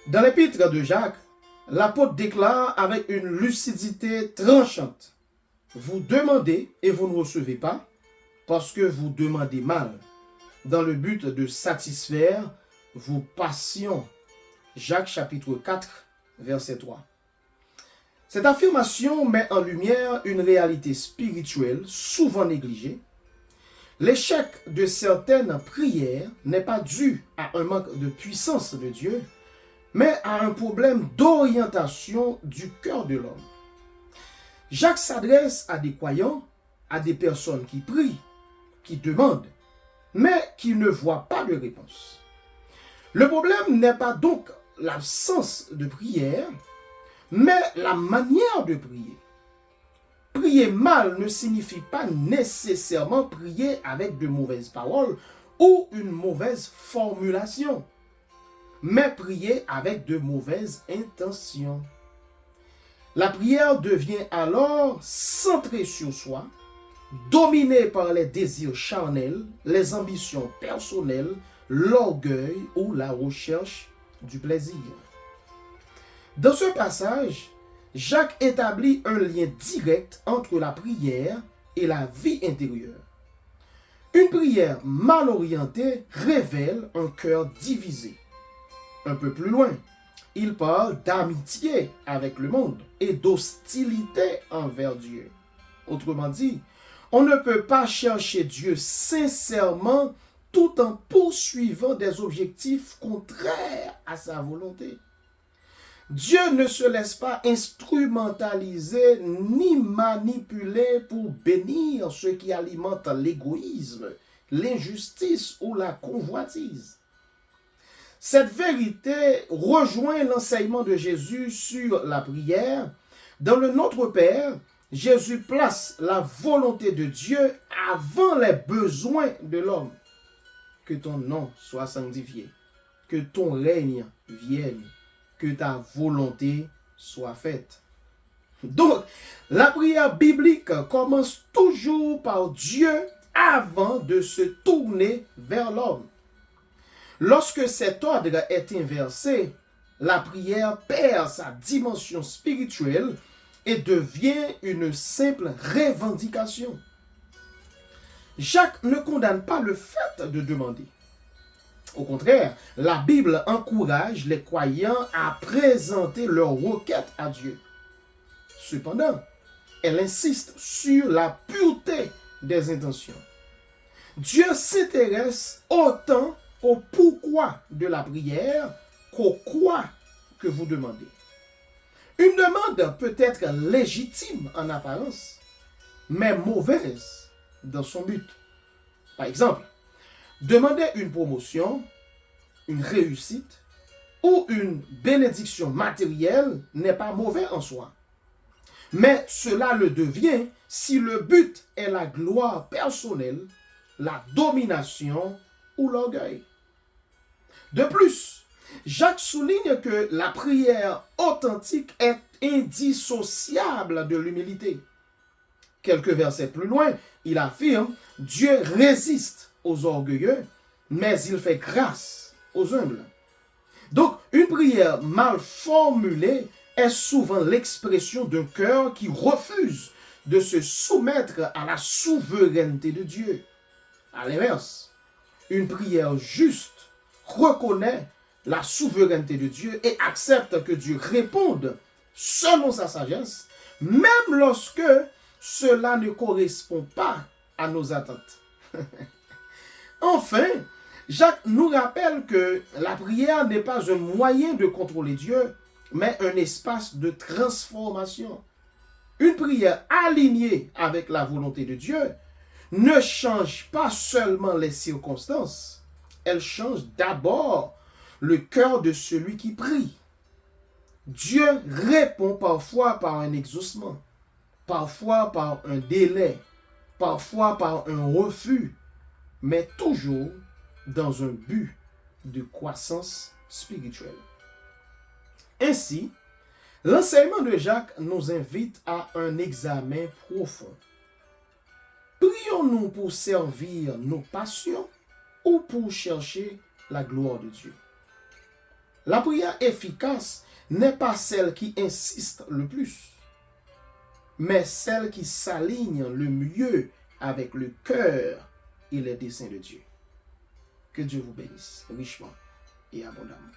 Dans l'épître de Jacques, l'apôtre déclare avec une lucidité tranchante: vous demandez et vous ne recevez pas parce que vous demandez mal, dans le but de satisfaire vos passions. Jacques chapitre 4, verset 3. Cette affirmation met en lumière une réalité spirituelle souvent négligée. L'échec de certaines prières n'est pas dû à un manque de puissance de Dieu, mais à un problème d'orientation du cœur de l'homme. Jacques s'adresse à des croyants, à des personnes qui prient, qui demandent, mais qui ne voient pas de réponse. Le problème n'est pas donc l'absence de prière, mais la manière de prier. Prier mal ne signifie pas nécessairement prier avec de mauvaises paroles ou une mauvaise formulation, mais prier avec de mauvaises intentions. La prière devient alors centrée sur soi, dominée par les désirs charnels, les ambitions personnelles, l'orgueil ou la recherche du plaisir. Dans ce passage, Jacques établit un lien direct entre la prière et la vie intérieure. Une prière mal orientée révèle un cœur divisé. Un peu plus loin, il parle d'amitié avec le monde et d'hostilité envers Dieu. Autrement dit, on ne peut pas chercher Dieu sincèrement tout en poursuivant des objectifs contraires à sa volonté. Dieu ne se laisse pas instrumentaliser ni manipuler pour bénir ceux qui alimentent l'égoïsme, l'injustice ou la convoitise. Cette vérité rejoint l'enseignement de Jésus sur la prière. Dans le Notre Père, Jésus place la volonté de Dieu avant les besoins de l'homme. Que ton nom soit sanctifié, que ton règne vienne, que ta volonté soit faite. Donc, la prière biblique commence toujours par Dieu avant de se tourner vers l'homme. Lorsque cet ordre est inversé, la prière perd sa dimension spirituelle et devient une simple revendication. Jacques ne condamne pas le fait de demander. Au contraire, la Bible encourage les croyants à présenter leurs requêtes à Dieu. Cependant, elle insiste sur la pureté des intentions. Dieu s'intéresse autant au pourquoi de la prière qu'au quoi que vous demandez. Une demande peut être légitime en apparence, mais mauvaise dans son but. Par exemple, demander une promotion, une réussite ou une bénédiction matérielle n'est pas mauvais en soi. Mais cela le devient si le but est la gloire personnelle, la domination ou l'orgueil. De plus, Jacques souligne que la prière authentique est indissociable de l'humilité. Quelques versets plus loin, il affirme: Dieu résiste aux orgueilleux, mais il fait grâce aux humbles. Donc, une prière mal formulée est souvent l'expression d'un cœur qui refuse de se soumettre à la souveraineté de Dieu. À l'inverse, une prière juste reconnaît la souveraineté de Dieu et accepte que Dieu réponde selon sa sagesse, même lorsque cela ne correspond pas à nos attentes. Enfin, Jacques nous rappelle que la prière n'est pas un moyen de contrôler Dieu, mais un espace de transformation. Une prière alignée avec la volonté de Dieu ne change pas seulement les circonstances, elle change d'abord le cœur de celui qui prie. Dieu répond parfois par un exaucement, parfois par un délai, parfois par un refus, mais toujours dans un but de croissance spirituelle. Ainsi, l'enseignement de Jacques nous invite à un examen profond. Prions-nous pour servir nos passions ou pour chercher la gloire de Dieu? La prière efficace n'est pas celle qui insiste le plus, mais celle qui s'aligne le mieux avec le cœur et les desseins de Dieu. Que Dieu vous bénisse richement et abondamment.